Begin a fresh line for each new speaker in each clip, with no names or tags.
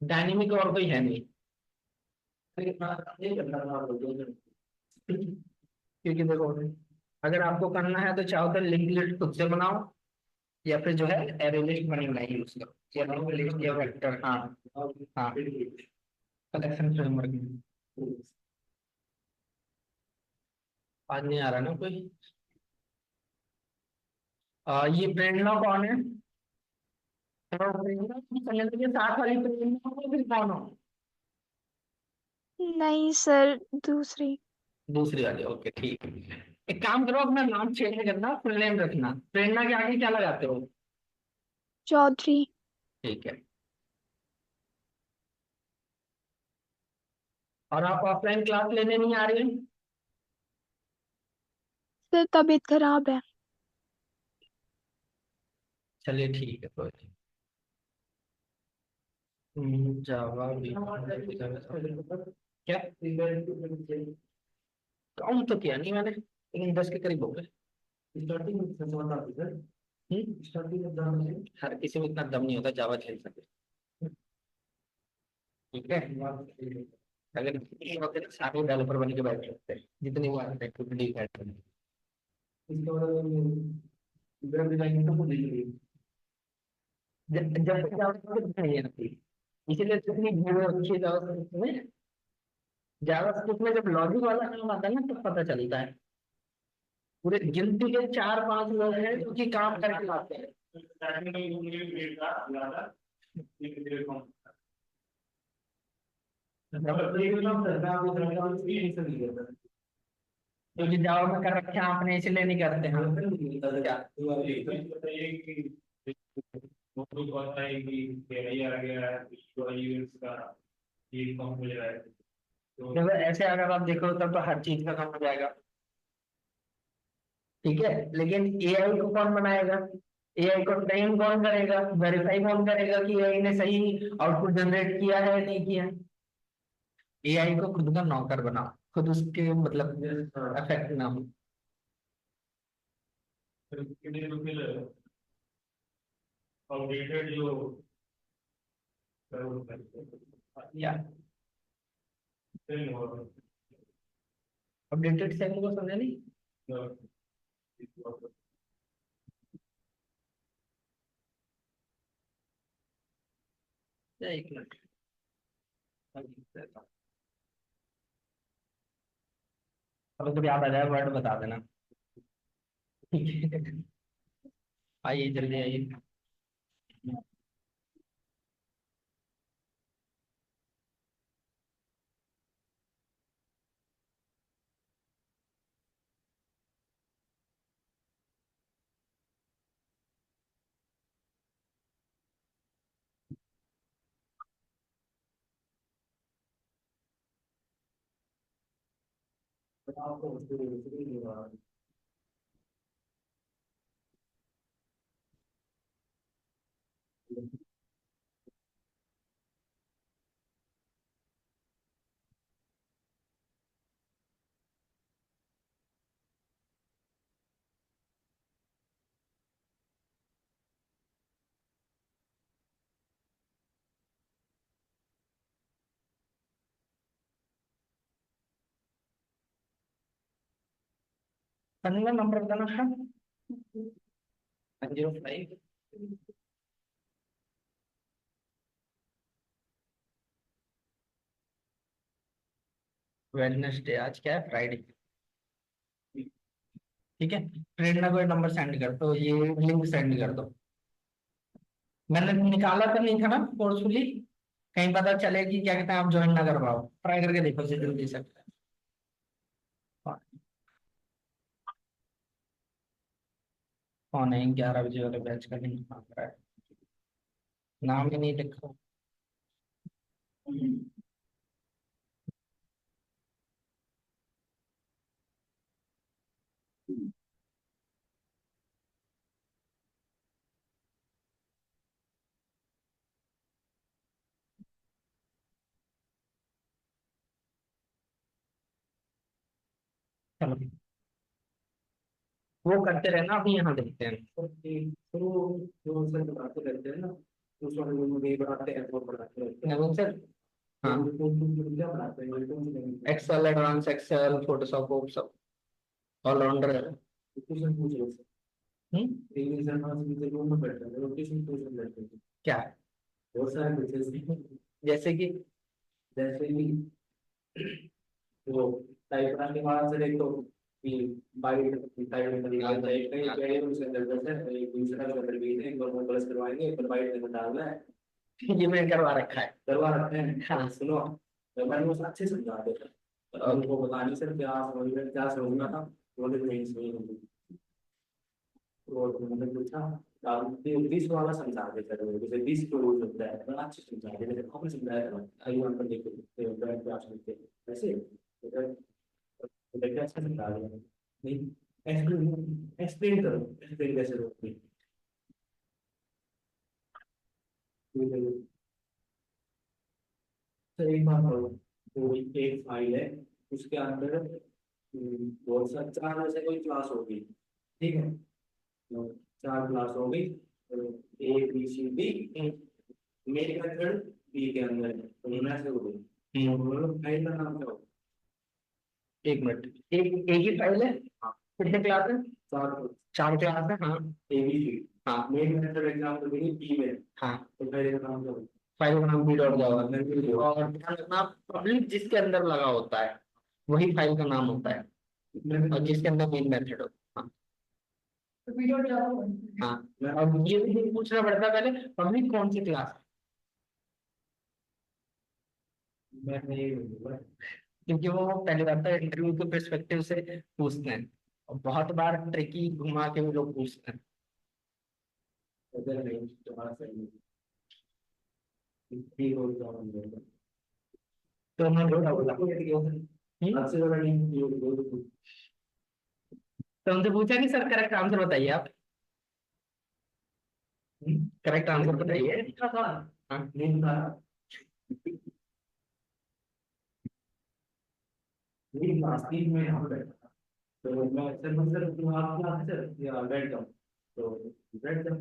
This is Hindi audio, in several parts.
डायनेमिक और कोई है नहीं। क्योंकि देखो, अगर आपको करना है तो चाहो तो लिंक लिस्ट खुद से बनाओ, या फिर जो है एरे लिस्ट बनी बनाई यूज करो, या लिंक लिस्ट या वेक्टर। हाँ हाँ, कलेक्शन फ्रेमवर्क। आज नहीं आ रहा ना कोई। ये प्रेरणा कौन है? तो प्रेरणा की चैनल के साथ वाली प्रेरणा को फिर कौन हो?
नहीं सर, दूसरी।
दूसरी वाली, ओके ठीक है। एक काम करो, अपना नाम चेंज करना, फुल नेम रखना, प्रेरणा के आगे क्या लगाते हो?
चौधरी।
ठीक है। और आप ऑफलाइन क्लास लेने नहीं आ रही हैं?
सर तबीयत खराब है।
चलिए ठीक है, कोई जावा क्या काउंट तो किया नहीं मैंने, लेकिन 10 के करीब हो गए। हर किसी में इतना दम नहीं होता जावा खेल सके। ठीक है। अगर इतनी होते ना सारे डेवलपर बन के बैठ सकते हैं, जितनी वो आते हैं खुद नहीं बैठ सकते। जब तक जावा नहीं आती, इसीलिए जितनी भीड़ होती है जावास्क्रिप्ट में। जावास्क्रिप्ट में जब लॉजिक वाला काम आता है ना, तब पता चलता है। पूरे गिनती के 4-5 लोग हैं जो कि काम करके लाते हैं। क्योंकि जावा में कर रखे हैं आपने, इसलिए नहीं करते हैं क्या? देखो ऐसे अगर आप देखो तब तो हर चीज का काम हो जाएगा। ठीक है, लेकिन एआई को कौन बनाएगा? एआई को ट्रेन कौन करेगा, वेरीफाई कौन करेगा कि एआई ने सही आउटपुट जनरेट किया है नहीं किया? एआई को खुद का नौकर बनाओ, खुद उसके मतलब अफेक्ट ना हो। या अपडेटेड सेल को समझा नहीं। या एक मिनट, अब जब याद आ जाए वर्ड बता देना। ठीक है, आइए जल्दी आइए। पन्ना नंबर बताना था। 105। वेडनेसडे, आज क्या है, फ्राइडे। ठीक है, प्रेरणा को नंबर सेंड कर दो, ये लिंक सेंड कर दो। मैंने निकाला तो नहीं था ना फोर्सफुली, कहीं पता चले कि क्या कहते हैं आप ज्वाइन ना कर पाओ, ट्राई करके देखो से जल्दी से। कौन है 11 बजे वाले बैच का लिंक मांग रहा है? नाम ही नहीं लिखा। चलो, वो करते रहना, अभी यहाँ देखते हैं।
तो जो सर बताते रहते हैं ना, उस वाले में ये बढ़ाते हैं वो बढ़ाते रहते हैं।
नवीन सर, हाँ,
क्या बढ़ाते हैं?
एक्सेल, एडवांस एक्सेल, फोटोशॉप, वो सब ऑलराउंडर है।
क्वेश्चन पूछ रहे हैं।
हम्म,
इंग्लिश एडवांस में रूम में बैठते हैं, रोटेशन क्वेश्चन बैठते हैं।
क्या
बहुत सारे क्वेश्चन
जैसे कि
जैसे कि वो टाइप करने के बाद से देखो कि बाइट टाइप में निकाल टाइप कहीं चाहिए उसके अंदर जैसे एक दूसरा का अंदर भी है और वो प्लस करवाएंगे पर बाइट में डालना है।
ये मैंने करवा रखा है।
करवा रखते हैं।
हाँ।
सुनो, तो मैंने वो अच्छे से समझा दिया और उनको बता नहीं सर क्या समझना था, बोले नहीं समझ नहीं। और मैंने पूछा आप 20 वाला समझा दे सर, जैसे 20 को रूल होता है तो अच्छे से समझा दे, जैसे आपने समझाया था आइए वहां पर देखो ब्रांड क्लास में ऐसे तो देखिए अच्छा समझा दिया नहीं। एक्सप्लेन एक्सप्लेन करो, एक्सप्लेन कैसे होती है। सर एक बात करो, तो एक फाइल है उसके अंदर बहुत सा 4 में से कोई क्लास होगी, ठीक है, तो 4 क्लास हो गई, A B C D, main method B के अंदर है तो इनमें से हो गई। फाइल का नाम क्या होगा?
एक मिनट, एक ही फाइल है,
हाँ।
कितने क्लास है?
4
4 क्लास है, हाँ।
ए बी सी,
हाँ
मेन मेथड एग्जाम्पल देंगे बी में,
हाँ,
तो फाइल का नाम क्या होगा?
फाइल का नाम बी डॉट जावा। और ध्यान रखना, पब्लिक जिसके अंदर लगा होता है वही फाइल का नाम होता है, और जिसके अंदर मेन मेथड हो। हाँ हाँ, और ये भी पूछना पड़ता है पहले, पब्लिक कौन सी क्लास है,
मैं नहीं बोलूंगा।
क्योंकि वो पहली बात तो इंटरव्यू के पर्सपेक्टिव से पूछते हैं, और बहुत बार ट्रिकी घुमा के भी लोग पूछते हैं।
अगर नहीं तुम्हारा सही ठीक हो तो हम बोलेंगे।
तो उन्होंने क्या बोला?
सबसे बड़ा नहीं ये बोल।
तो उनसे पूछा कि सर करेक्ट आंसर बताइए आप, करेक्ट आंसर बताइए। हाँ,
नहीं था, नहीं नास्तिक में यहाँ बैठा था, तो मैं सर तुम आप क्या सर या बैठ जाओ, तो बैठ जाओ,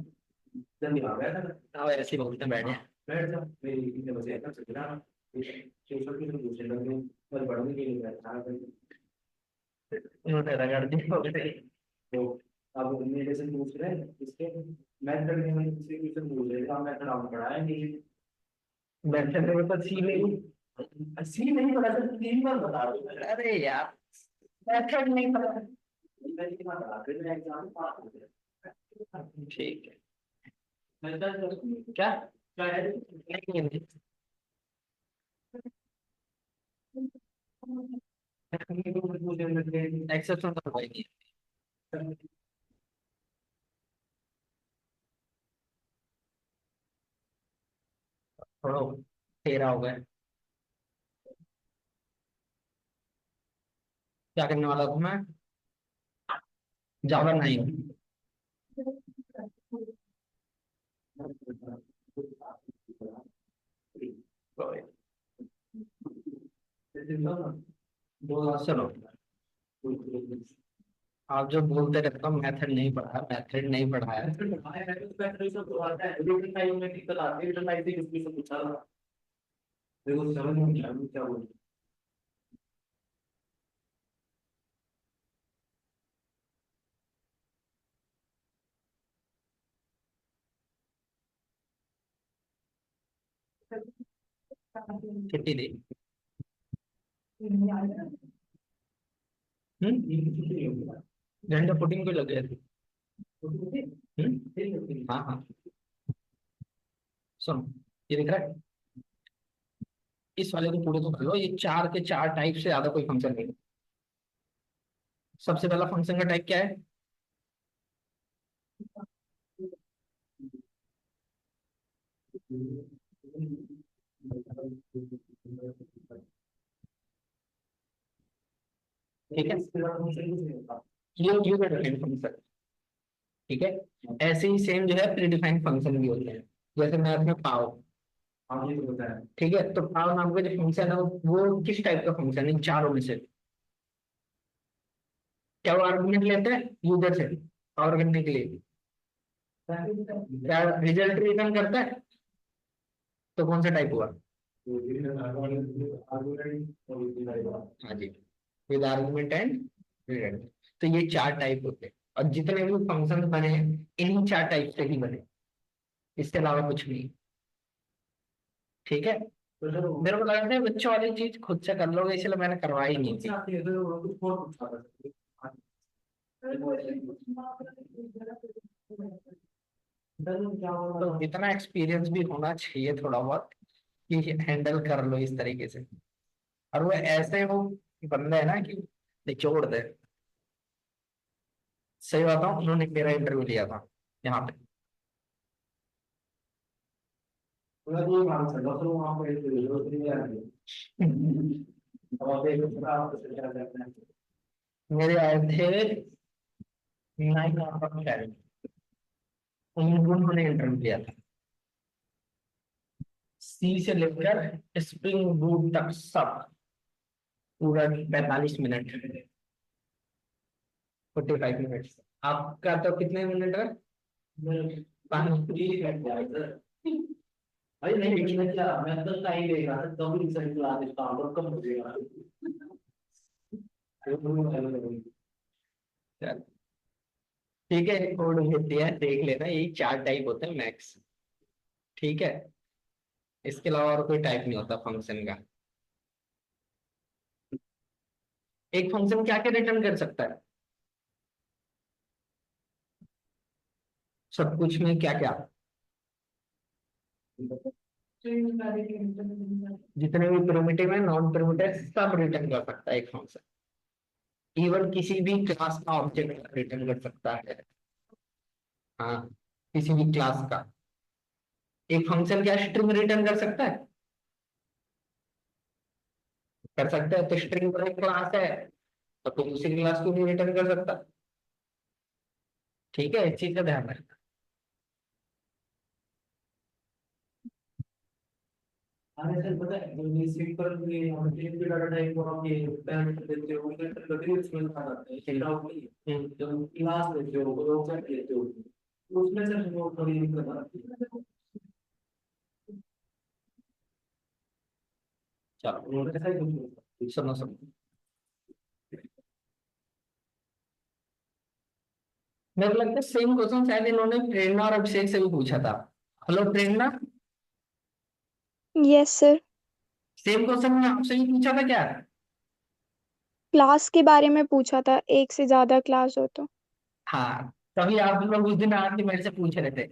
जल्दी आ गया था।
हाँ, ऐसे ही बोलते हैं, बैठ जाए।
बैठ जाओ, मेरी कितने बजे है तब चला शेषर की पूछने लगे पर बढ़ने के लिए बैठा था।
उन्होंने रगड़ दिया।
तो अब मेरे से पूछ रहे हैं इसके मेथड में दूसरे क्वेश्चन पूछ रहे थे, आप मेथड आपने पढ़ाया नहीं।
बैठे थे तो सी नहीं।
सी नहीं पढ़ा तो 3 बार बता दो।
अरे यार, मेथड नहीं पता।
मैं ये बात बता रहा हूँ, एग्जाम पास हो गया।
ठीक है,
मेथड
क्या
क्या है?
नहीं, एक्सेप्शन तो भाई थोड़ा तेरा हो गया। क्या करने वाला था मैं? जावा नहीं। सुनो, आप जो बोलते रहते हो मेथड नहीं पढ़ा, मेथड नहीं पढ़ाया।
देखो समझ नहीं आया क्या बोल।
छुट्टी दी। घंटा पुटिंग को लग गया था। हाँ हाँ, सुनो, ये दिख रहा है, इस वाले को पूरे को कर लो, ये 4 के 4 टाइप से ज्यादा कोई फंक्शन नहीं है। सबसे पहला फंक्शन का टाइप क्या है? ठीक है, ये डिफाइंड फंक्शन। ठीक है, ऐसे ही सेम जो है प्री डिफाइंड फंक्शन भी होते हैं, जैसे मैथ में पाव। ठीक है, तो पाव नाम का जो फंक्शन है वो किस टाइप का फंक्शन है इन चारों में से? क्या वो आर्गुमेंट लेते हैं यूजर से और करने के लिए? क्या रिजल्ट रिटर्न करता है? तो कौन सा टाइप हुआ? हाँ जी, विद आर्गुमेंट एंड रिजल्ट। तो ये 4 टाइप होते हैं, और जितने भी फंक्शन बने हैं इन्हीं 4 टाइप से ही बने, इसके अलावा कुछ नहीं। ठीक है, मेरे को लगता है बच्चों वाली चीज खुद से कर लोगे, इसलिए मैंने करवाई नहीं थी। तो इतना एक्सपीरियंस भी होना चाहिए थोड़ा बहुत कि हैंडल कर लो इस तरीके से। और वो ऐसे वो बंदे है ना कि निचोड़ दे। सही बताऊं, उन्होंने मेरा इंटरव्यू लिया था यहाँ पे। मेरे आए थे 9 आउट ऑफ 10, उन्होंने इंटरव्यू लिया था। सी से लेकर स्प्रिंग बूट तक सब पूरा 45 मिनट, 45 मिनट। आपका तो कितने मिनट है?
अरे नहीं मैं क्या मैं तो टाइम देख रहा था कब रिजल्ट क्लास स्टार्ट और कब बजेगा।
चल, ठीक है, कोड भेज दिया है, देख लेना, यही 4 टाइप होते हैं मैक्स। ठीक है, इसके अलावा और कोई टाइप नहीं होता फंक्शन का। एक फंक्शन क्या क्या रिटर्न कर सकता है? सब कुछ में क्या क्या? जितने भी प्रिमिटिव है, नॉन प्रिमिटिव, सब रिटर्न कर सकता है एक फंक्शन। इवन किसी भी क्लास का ऑब्जेक्ट रिटर्न कर सकता है। हाँ, किसी भी क्लास का एक फंक्शन क्या स्ट्रिंग रिटर्न कर सकता है? कर सकता है। तो स्ट्रिंग पर एक क्लास है, तो तुम उसी क्लास को भी रिटर्न कर सकता। ठीक है, इस चीज का ध्यान रखना।
आने से पता है जो ये सिंपल ये हम टीम के डाटा टाइप को हम ये पैरामीटर देते हो उनके कंट्रोल उसमें आ जाते हैं इसका डाउट नहीं है। जब क्लास देते हो ऑब्जेक्ट देते हो तो उसमें से वो थोड़ी दिक्कत आती है।
चलो,
और ऐसा ही कुछ होता है।
सुनो सुनो, मेरे को लगता है सेम क्वेश्चन शायद इन्होंने प्रेरणा और अभिषेक से भी पूछा था। हेलो प्रेरणा,
यस सर।
सेम क्वेश्चन आपसे भी पूछा था क्या?
क्लास के बारे में पूछा था, एक से ज्यादा क्लास हो तो।
हाँ, तभी आप लोग उस दिन आके मेरे से पूछ रहे थे।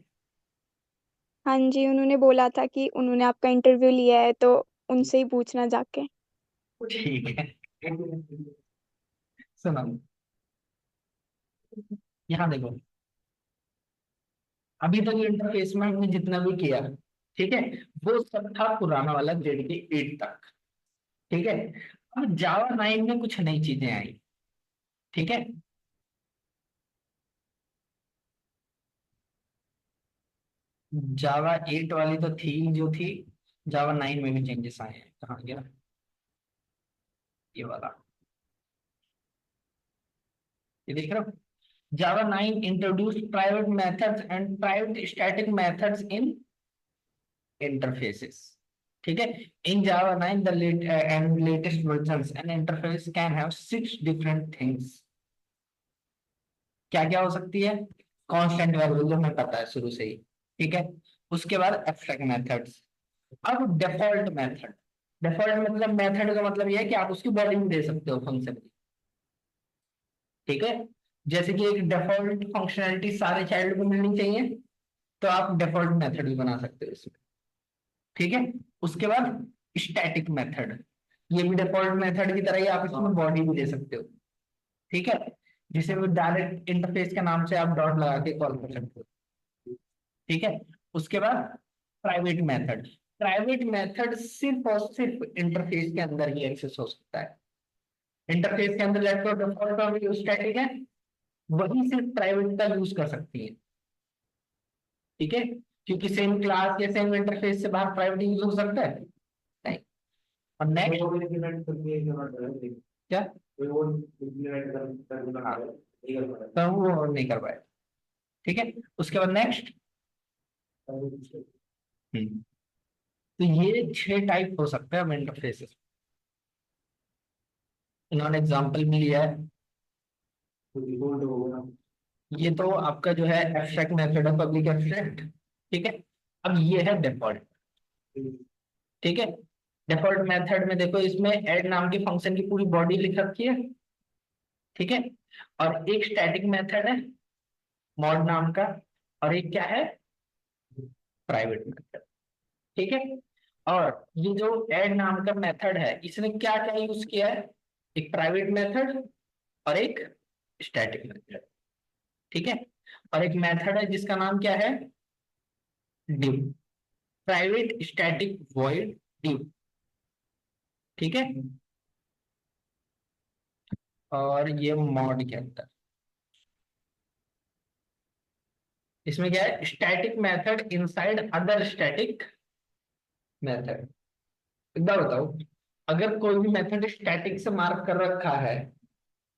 हाँ जी, उन्होंने बोला था कि उन्होंने आपका इंटरव्यू लिया है तो उनसे ही पूछना जाके।
ठीक है, सुनो, यहाँ देखो, अभी तक इंटरफेस में हमने जितना भी किया, ठीक है, वो सब था पुराना वाला JDK 8 तक। ठीक है, अब जावा 9 में कुछ नई चीजें आई। ठीक है, जावा 8 वाली तो थी जो थी, जावा 9 में भी चेंजेस आए हैं। कहाँ गया ये वाला? ये देख रहे हो? जावा 9 introduced private methods and private static methods in interfaces. ठीक है, इन जावा 9 the late and latest versions an interface can have 6 different things. क्या क्या हो सकती है? कांस्टेंट वेरिएबल, जो हमें पता है शुरू से ही। ठीक है, उसके बाद एब्स्ट्रैक्ट मेथड्स। अब डिफॉल्ट मेथड, डिफॉल्ट मतलब मेथड का मतलब यह है कि आप उसकी बॉडी में दे सकते हो फंक्शन की। ठीक है, जैसे कि एक डिफॉल्ट फंक्शनैलिटी सारे चाइल्ड को मिलनी चाहिए, तो आप डिफॉल्ट मेथड भी बना सकते हो इसमें। ठीक है, उसके बाद स्टैटिक मेथड, ये भी डिफॉल्ट मेथड की तरह ही आप इसमें बॉडी भी दे सकते हो। ठीक है, जिसे वो डायरेक्ट इंटरफेस के नाम से आप डॉट लगा के कॉल कर सकते हो। ठीक है, उसके बाद प्राइवेट मेथड, प्राइवेट मेथड सिर्फ और सिर्फ इंटरफेस के अंदर ही एक्सेस हो सकता है। इंटरफेस के अंदर लेफ्ट डिफॉल्ट और स्टैटिक है, वही सिर्फ प्राइवेट का यूज कर सकती है। ठीक है, क्योंकि सेम क्लास या सेम इंटरफेस से बाहर प्राइवेट यूज हो सकता है नहीं। और नेक्स्ट,
वो भी इम्प्लीमेंट करके एक बार करेंगे।
क्या
कोई वो implement करना
हाँ।
है, नहीं कर पाया।
तो वो नहीं कर पाए। ठीक है, उसके बाद नेक्स्ट। तो ये 6 टाइप हो सकते हैं अब इंटरफेसेस। इन्होंने एग्जाम्पल भी लिया है।
तो default होगा।
ये तो आपका जो है एब्स्ट्रैक्ट मेथड है, पब्लिक एब्स्ट्रैक्ट। ठीक है, अब ये है डिफॉल्ट। ठीक है, डिफॉल्ट मेथड में देखो, इसमें ऐड नाम के फंक्शन की पूरी बॉडी लिख रखी है। ठीक है, और एक स्टैटिक मेथड है मॉड नाम का, और एक क्या है, प्राइवेट मेथड। ठीक है, और ये जो ऐड नाम का मेथड है, इसने क्या क्या यूज किया है, एक प्राइवेट मेथड और एक स्टैटिक मेथड। ठीक है, और एक मेथड है जिसका नाम क्या है, div, private static void div। ठीक है, और ये मॉड के अंदर इसमें क्या है, static method inside other static method. एक बार बताओ, अगर कोई भी मेथड स्टैटिक से मार्क कर रखा है,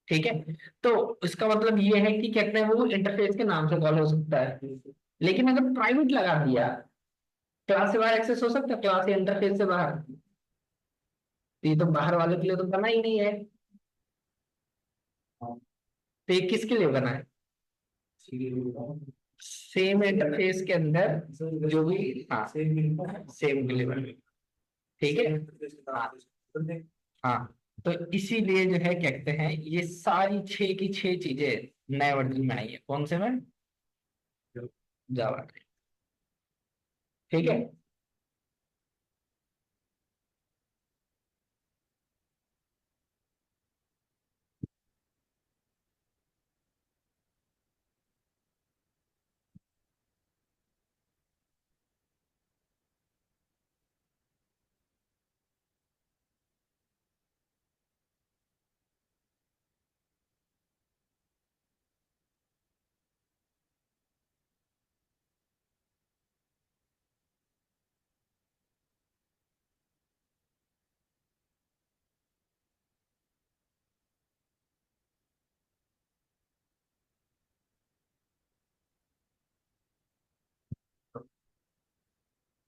ठीक है, तो इसका मतलब ये है कि कहते हैं वो इंटरफेस के नाम से कॉल हो सकता है। लेकिन अगर प्राइवेट लगा दिया, क्लास से बाहर एक्सेस हो सकता है, क्लास या इंटरफेस से बाहर। तो ये तो बाहर वाले के लिए तो बना ही नहीं है। तो ये किसके लिए बना है, सेम इंटरफेस के अंदर जो भी, हाँ सेम के लिए बना है। ठीक है, हाँ। तो इसीलिए जो है कहते हैं ये सारी 6 की 6 चीजें नए वर्जन में आई है। कौन से में, जावा। ठीक है,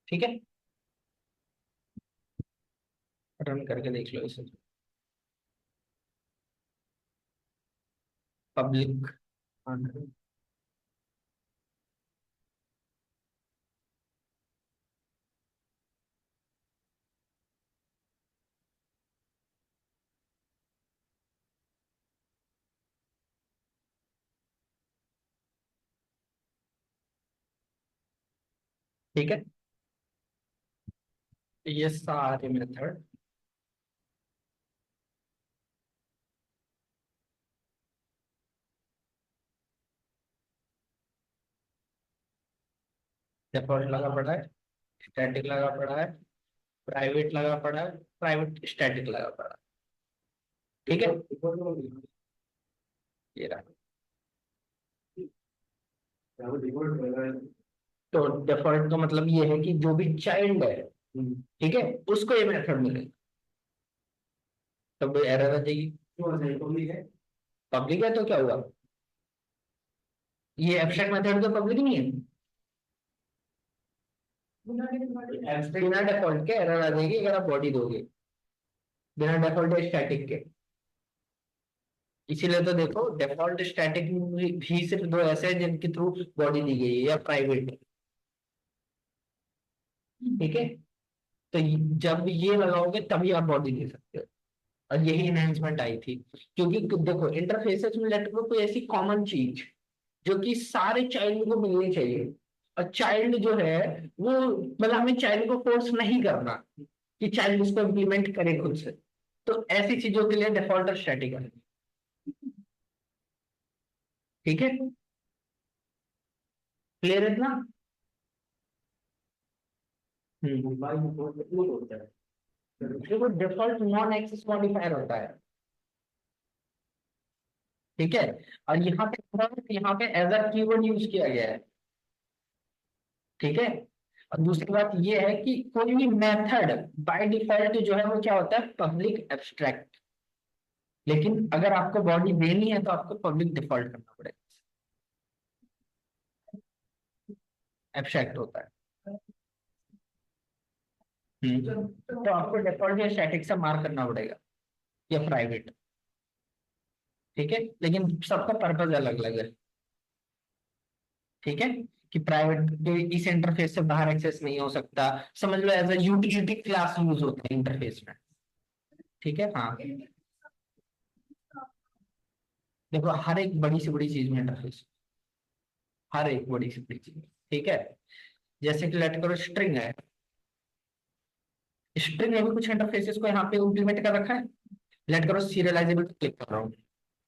ठीक है, रन करके देख लो इसे। पब्लिक, ठीक है, ये सारे मेथड डिफॉल्ट लगा पड़ा है, स्टैटिक लगा पड़ा है, प्राइवेट लगा पड़ा है, प्राइवेट स्टैटिक लगा पड़ा है। ठीक है, ये रहा। तो डिफॉल्ट का मतलब ये है कि जो भी चाइल्ड है, ठीक है, उसको ये मेथड मिलेगा, तब एरर आ जाएगी। पब्लिक है तो क्या हुआ, ये एब्स्ट्रैक्ट मेथड तो पब्लिक नहीं है। बिना डिफॉल्ट के एरर आ जाएगी अगर आप बॉडी दोगे, बिना डिफॉल्ट स्टैटिक के। इसीलिए तो देखो, डिफॉल्ट स्टैटिक भी सिर्फ 2 ऐसे हैं जिनके थ्रू बॉडी दी गई है, या प्राइवेट। ठीक है, तो जब ये लगाओगे तभी आप बॉडी दे सकते हो। और यही एनहेंसमेंट आई थी, क्योंकि देखो इंटरफेसेस में लेट को कोई ऐसी कॉमन चीज जो कि सारे चाइल्ड को मिलनी चाहिए, और चाइल्ड जो है वो, मतलब हमें चाइल्ड को फोर्स नहीं करना कि चाइल्ड उसको इम्प्लीमेंट करे खुद से। तो ऐसी चीजों के लिए डिफॉल्ट और स्टैटिक है। ठीक है, क्लियर है ना। देखो डिफॉल्ट नॉन एक्सेस मॉडिफायर होता है। ठीक है, और यहाँ पे एज अ कीवर्ड यूज किया गया है। ठीक है, और दूसरी बात ये है कि कोई भी मेथड बाय डिफॉल्ट जो है वो क्या होता है, पब्लिक एब्स्ट्रैक्ट। लेकिन अगर आपको बॉडी देनी है तो आपको पब्लिक डिफॉल्ट करना पड़ेगा, एब्स्ट्रैक्ट होता है। तो आपको डिफॉल्ट या स्टैटिक से मार्क करना पड़ेगा, या प्राइवेट। ठीक है, लेकिन सबका पर्पज अलग अलग है। ठीक है, कि प्राइवेट इस इंटरफेस से बाहर एक्सेस नहीं हो सकता, समझ लो as a utility class use होता है इंटरफेस में। ठीक है, हाँ। देखो हर एक बड़ी से बड़ी चीज में इंटरफेस, हर एक बड़ी से बड़ी चीज। ठीक है, जैसे कि लेट करो स्ट्रिंग है, स्ट्रिंग में भी कुछ इंटरफेसेस को यहाँ पे इम्प्लीमेंट कर रखा है। लेट करो सीरियलाइजेबल, क्लिक कर रहा हूँ,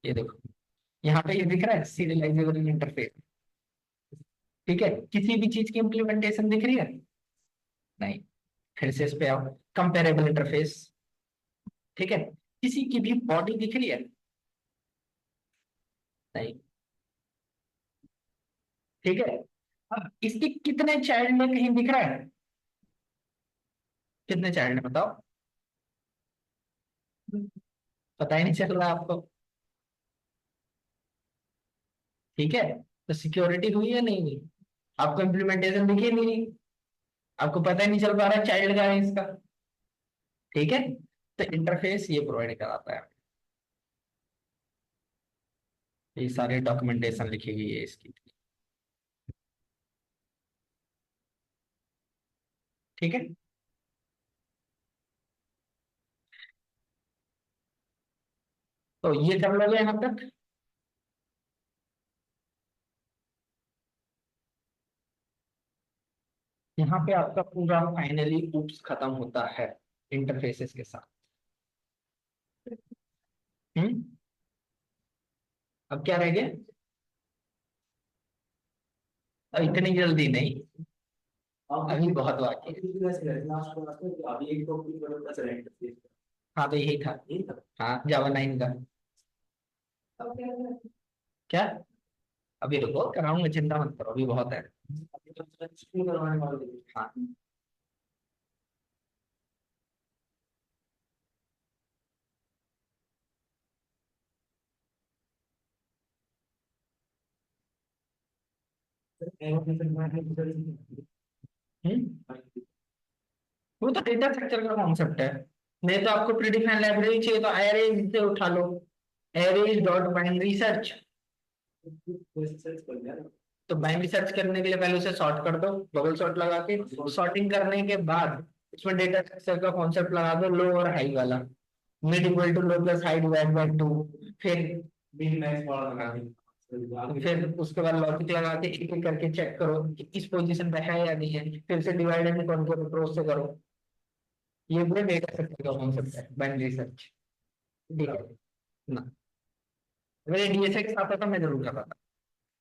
ये देखो यहाँ पे ये दिख रहा है सीरियलाइजेबल इंटरफेस। ठीक है, किसी भी चीज की इम्प्लीमेंटेशन दिख रही है? नहीं। फिर से इस पे आओ, कंपेरेबल इंटरफेस। ठीक है, किसी की भी बॉडी दिख रही है? नहीं। ठीक है, अब इसके कितने चाइल्ड में कहीं दिख रहा है? कितने चाइल्ड है बताओ? पता ही नहीं चल रहा आपको। ठीक है, तो सिक्योरिटी हुई है नहीं हुई? आपको इम्प्लीमेंटेशन दिखी नहीं रही, आपको पता ही नहीं चल पा रहा चाइल्ड का है इसका। ठीक है, तो इंटरफेस ये प्रोवाइड कराता है, ये सारी डॉक्यूमेंटेशन लिखी गई है इसकी। ठीक है, तो ये कर लोगे यहाँ तक। यहाँ पे आपका पूरा फाइनली ऊप्स खत्म होता है इंटरफेसेस के साथ। हम्म, अब क्या रह गया? अब इतनी जल्दी नहीं, अभी बहुत बाकी है।
अभी एक तो सेलेक्ट।
हाँ तो यही था। हाँ, जावा 9 का। क्या? अभी रुको, कराऊंगा, चिंता मत करो, अभी बहुत है। हाँ, हम्म, वो तो डेटा स्ट्रक्चर का कॉन्सेप्ट है। नहीं तो आपको प्रीडिफाइंड लाइब्रेरी चाहिए तो अरेज से उठा लो, अरेज डॉट बाइनरी सर्च। तो बाइनरी सर्च करने के लिए पहले उसे सॉर्ट कर दो, बबल सॉर्ट लगा के। सॉर्टिंग करने के बाद उसमें डेटा स्ट्रक्चर का कॉन्सेप्ट लगा दो, लो और हाई वाला, mid equal to low plus height divide by 2। फिर फिर उसके बाद लॉजिक लगा के एक एक करके चेक करो कि इस पोजीशन पे है या नहीं है, फिर से डिवाइड एंड कॉन्कर अप्रोच से करो। ये पूरे डेटा स्ट्रक्चर का कॉन्सेप्ट है बाइनरी सर्च। ठीक है ना? मेरे डीएसए के साथ था, मैं जरूर कर रहा था,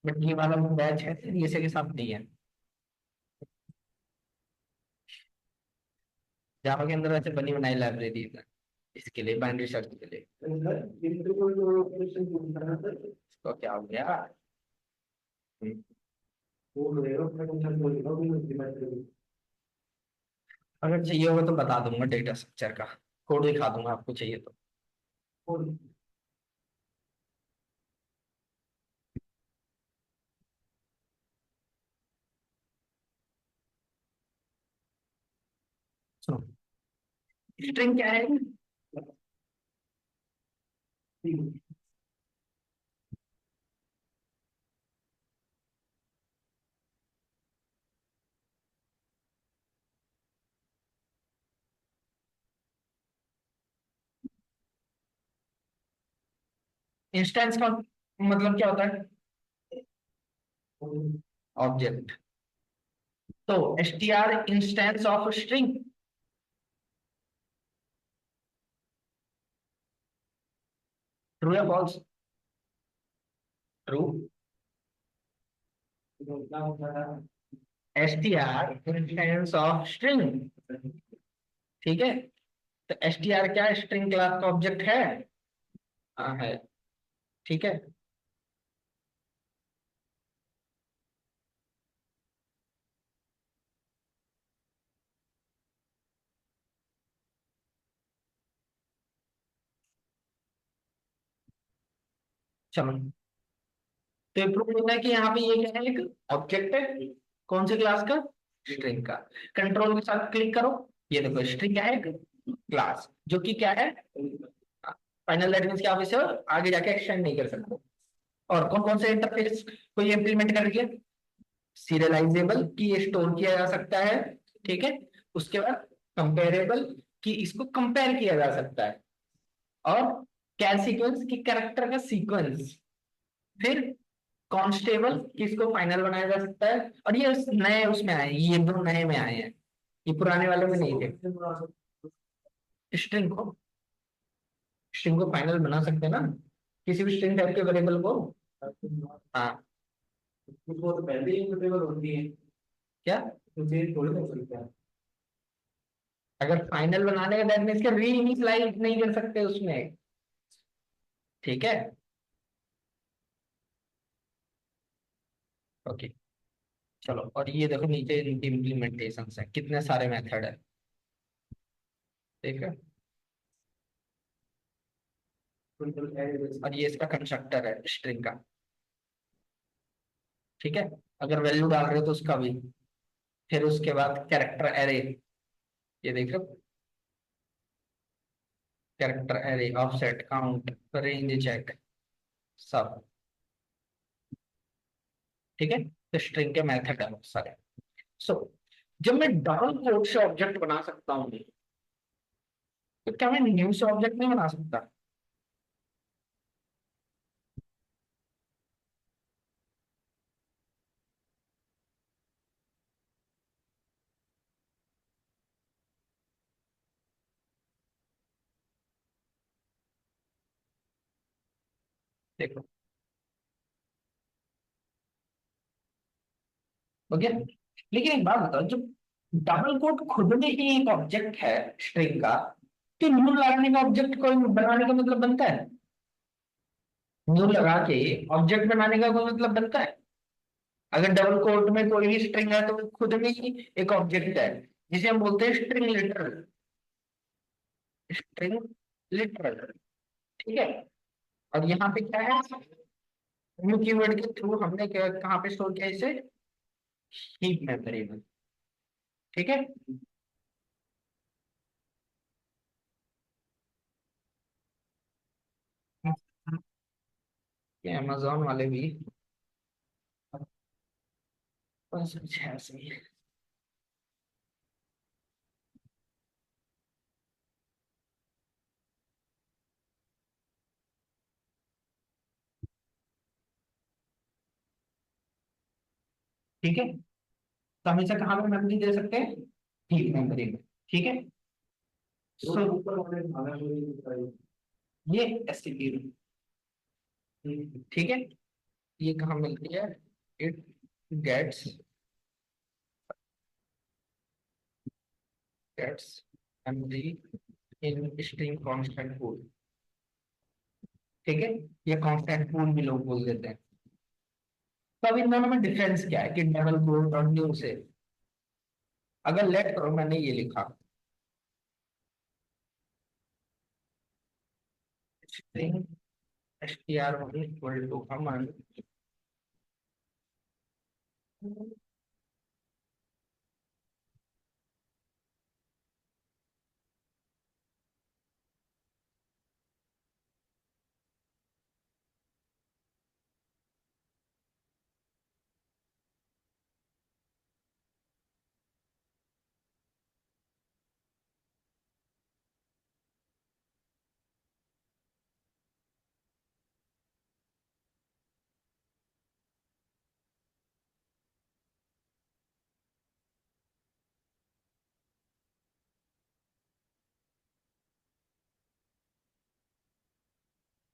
बट ये वाला बैच है डीएसए के साथ नहीं है। जावा के अंदर वैसे बनी बनाई लाइब्रेरी है इसके लिए, बाइनरी सर्च के लिए। तो क्या हो गया? हम्म, अगर चाहिए होगा तो बता दूंगा, डेटा स्ट्रक्चर का कोड दिखा दूंगा आपको चाहिए तो। सुनो, स्ट्रिंग क्या है? इंस्टेंस का मतलब क्या होता है? ऑब्जेक्ट। तो str instance of string, true या false? True. str instance of string. ठीक है, तो str क्या स्ट्रिंग क्लास का ऑब्जेक्ट है? हाँ है। ठीक है, चलो, तो ये प्रूव होता है कि यहाँ पे ये क्या है, एक ऑब्जेक्ट है, कौन सी क्लास का, स्ट्रिंग का। कंट्रोल के साथ क्लिक करो, ये देखो स्ट्रिंग क्या है, एक क्लास जो कि क्या है फाइनल, दैट मींस कि आप इसे आगे जाके एक्सटेंड नहीं कर सकते। और कौन कौन से इंटरफेस को ये इंप्लीमेंट कर दिया, सीरियलाइजेबल कि ये स्टोर किया जा सकता है, ठीक है। उसके बाद कंपेरेबल कि इसको कंपेयर किया जा सकता है, और कैर सीक्वेंस की कैरेक्टर का सीक्वेंस, फिर कॉन्स्टेबल कि इसको फाइनल बनाया जा सकता है। और ये नए उसमें आए, ये दो नए में आए हैं, ये पुराने वाले में नहीं थे। स्ट्रिंग को स्ट्रिंग को फाइनल बना सकते हैं ना, किसी भी स्ट्रिंग टाइप के वेरिएबल को। हाँ,
वो तो पहले ही टेबल होती है,
क्या,
तो चेंज थोड़ी कर सकते हैं।
अगर फाइनल बनाने का दैट मींस री इनिशियलाइज नहीं कर सकते उसमें, ठीक है। ओके, चलो, और ये देखो नीचे इनकी इम्प्लीमेंटेशन है, कितने सारे मेथड है, ठीक है। और ये इसका कंस्ट्रक्टर है स्ट्रिंग का, ठीक है। अगर वैल्यू डाल रहे हो तो उसका भी, फिर उसके बाद कैरेक्टर एरे, ये देखो character array, offset, count, range check, सब, ठीक है। तो स्ट्रिंग के मेथड है बहुत सारे। सो जब मैं डबल कोट से ऑब्जेक्ट बना सकता हूँ, तो क्या मैं न्यू से ऑब्जेक्ट नहीं बना सकता। देखो, हो गया। लेकिन एक बात बताओ, जब डबल कोट खुद में ही एक ऑब्जेक्ट है स्ट्रिंग का, तो न्यू लगाने का ऑब्जेक्ट कोई बनाने का मतलब बनता है, न्यू लगा के ऑब्जेक्ट बनाने का कोई मतलब बनता है। अगर डबल कोट में कोई भी स्ट्रिंग है तो वो खुद में ही एक ऑब्जेक्ट है, जिसे हम बोलते हैं स्ट्रिंग लिटरल, स्ट्रिंग लिटरल, ठीक है। और यहाँ पे क्या है, न्यू कीवर्ड के थ्रू हमने कहाँ पे स्टोर किया इसे, हीप मेमोरी में, ठीक है। ये अमेजोन वाले भी बस कुछ ऐसे ही है। ठीक है, तो हम इसे कहाँ पे मेमोरी दे सकते हैं, हीप मेमोरी में, ठीक है।
तो
सो
ऊपर वाले खाना में
ये एसटीपी, ठीक है। ये कहाँ मिलती है, it gets gets memory in string constant pool, ठीक है। ये कांस्टेंट पूल भी लोग बोल देते हैं। तो अब इन दोनों में डिफरेंस क्या है कि डबल कोट और न्यू से, अगर लेट करो मैंने ये लिखा स्ट्रिंग str1 इक्वल टू अमन,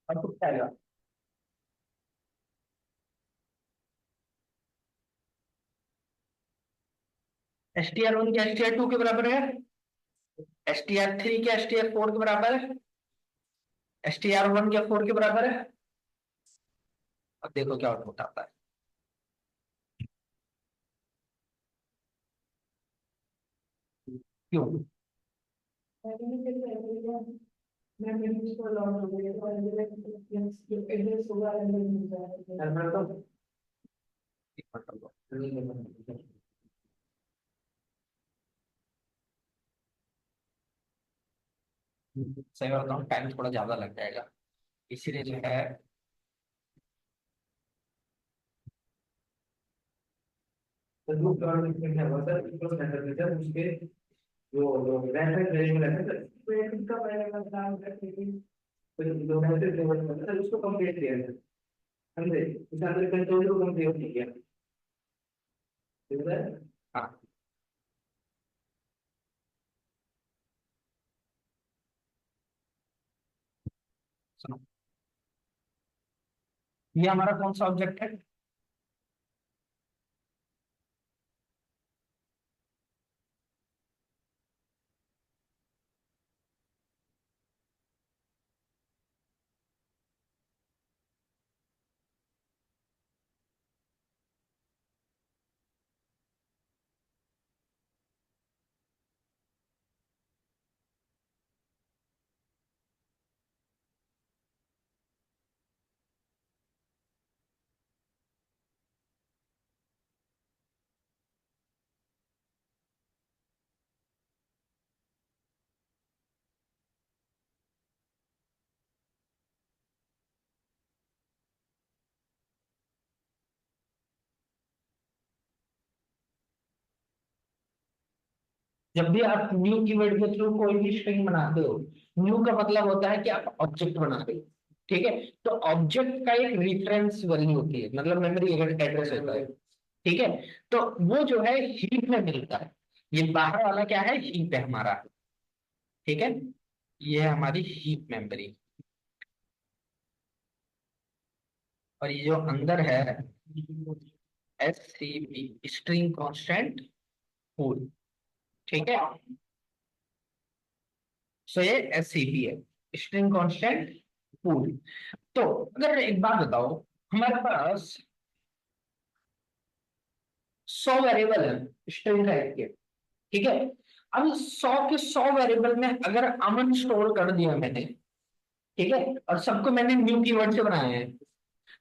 और कुछ आएगा, str1 क्या str2 के बराबर है, str3 क्या str4 के बराबर है, str1 क्या 4 के बराबर है। अब देखो क्या आउटपुट आता है, क्यों, सही बताऊँ टाइम थोड़ा ज्यादा लग जाएगा, इसीलिए जो है
तो ग्रुप गवर्नमेंट में क्या हुआ सर, इनको सेंटर में जब उसके जो लोग रेफरेंस रेंज में रहते थे, तो ये किसका पहले काम करते थे, तो जो रेफरेंस लेवल में सर उसको कंप्लीट किया है, समझे, इस अंदर कंट्रोल को कंप्लीट नहीं किया, ठीक है।
हाँ सुनो, ये हमारा कौन सा ऑब्जेक्ट है? जब भी आप न्यू कीवर्ड के थ्रू कोई भी स्ट्रिंग बनाते हो, न्यू का मतलब होता है कि आप ऑब्जेक्ट बना रहे हो, ठीक है। तो ऑब्जेक्ट का एक रेफरेंस वैल्यू होती है, मतलब मेमोरी एड्रेस होता है, ठीक है। तो वो जो है हीप में मिलता है, ये बाहर वाला क्या है, हीप है हमारा, ठीक है। ये है हमारी हीप मेमोरी, और ये जो अंदर है S C P string constant pool, ठीक है। सो ये एस सी पी है, स्ट्रिंग कांस्टेंट पूल। तो अगर एक बात बताओ, हमारे पास 100 वेरिएबल है स्ट्रिंग टाइप के, ठीक है। अब 100 के 100 वेरिएबल में अगर अमन स्टोर कर दिया मैंने, ठीक है, और सबको मैंने न्यू कीवर्ड से बनाया है,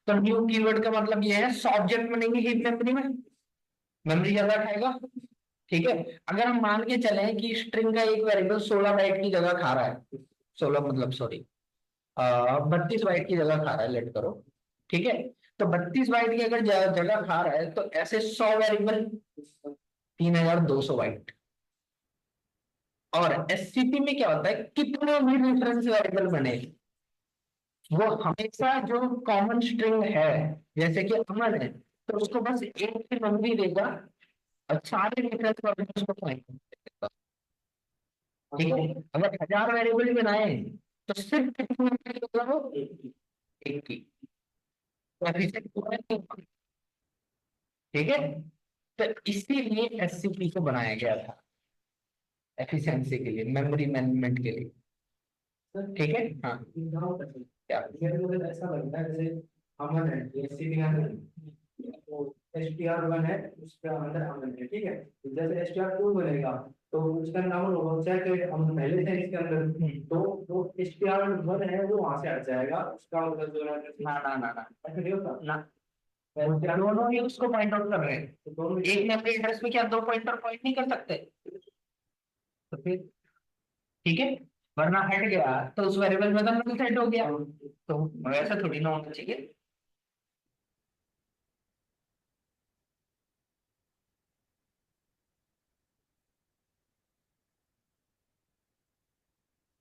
तो न्यू कीवर्ड का मतलब ये है 100 ऑब्जेक्ट बनेंगे हीप मेमोरी में, मेमोरी ज्यादा खाएगा, ठीक है। अगर हम मान के चले कि स्ट्रिंग का एक वेरिएबल 16 बाइट की जगह खा रहा है, 16 मतलब सॉरी 32 बाइट की जगह खा रहा है, लेट करो, ठीक है। तो 32 बाइट की अगर जगह खा रहा है, तो ऐसे 100 वेरिएबल 3200 बाइट। और एससीपी में क्या होता है, कितने भी रेफरेंस वेरिएबल बने, वो हमेशा जो कॉमन स्ट्रिंग है, जैसे कि अमन है, तो उसको बस एक ही मेमोरी देगा, और सारे रेफरेंस वेरिएबल को पॉइंट करेगा, ठीक है। अगर 1000 वेरिएबल बनाए, तो सिर्फ कितनी मेमोरी होगा वो, एक की, तो efficient पूरा नहीं होगा, ठीक है। तो इसीलिए एससीपी को बनाया गया था, एफिशिएंसी के लिए, मेमोरी मैनेजमेंट के लिए,
सर
ठीक है। हाँ
गाँव का सर,
क्या?
मेरे को तो ऐसा लगता है जैसे अमन है, एससीपी का है, तो STR1 है, उसके अंदर अमन है, ठीक है। तो जैसे STR2 बनेगा, तो उसका नाम होगा, चाहे हम पहले से इसके अंदर, तो वो STR1 है वो वहां से हट जाएगा, उसका मतलब जो है,
ना ना ना ना
ऐसा नहीं होता
ना, दोनों ही उसको पॉइंट आउट कर रहे हैं,
तो दोनों
एक मेमोरी एड्रेस में क्या दो पॉइंटर पॉइंट नहीं कर सकते? तो फिर ठीक है, वरना हट गया तो उस वेरिएबल में तो नल सेट हो गया, तो वैसा थोड़ी ना होना चाहिए,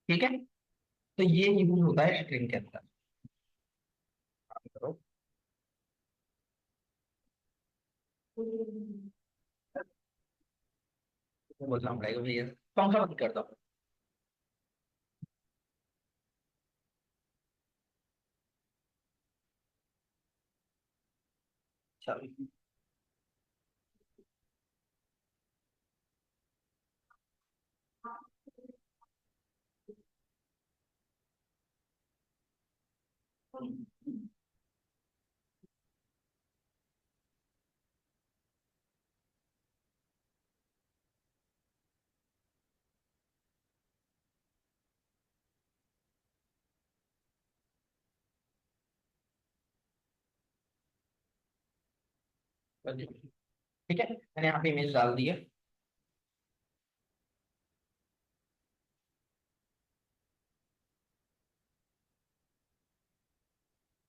ठीक है। तो ये यूज होता है स्ट्रिंग के अंदर, काम करो, बोलना पड़ेगा भैया, पंखा बंद कर दो। चलो ठीक है, मैंने यहाँ पे इमेज डाल दी है।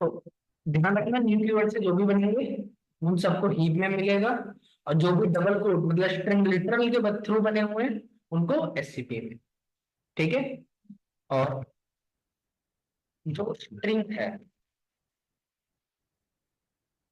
तो ध्यान रखना, न्यू कीवर्ड से जो भी बनेंगे उन सबको हीप में मिलेगा, और जो भी डबल कोट मतलब स्ट्रिंग लिटरल के थ्रू बने हुए हैं उनको एससीपी में। ठीक है, और जो स्ट्रिंग है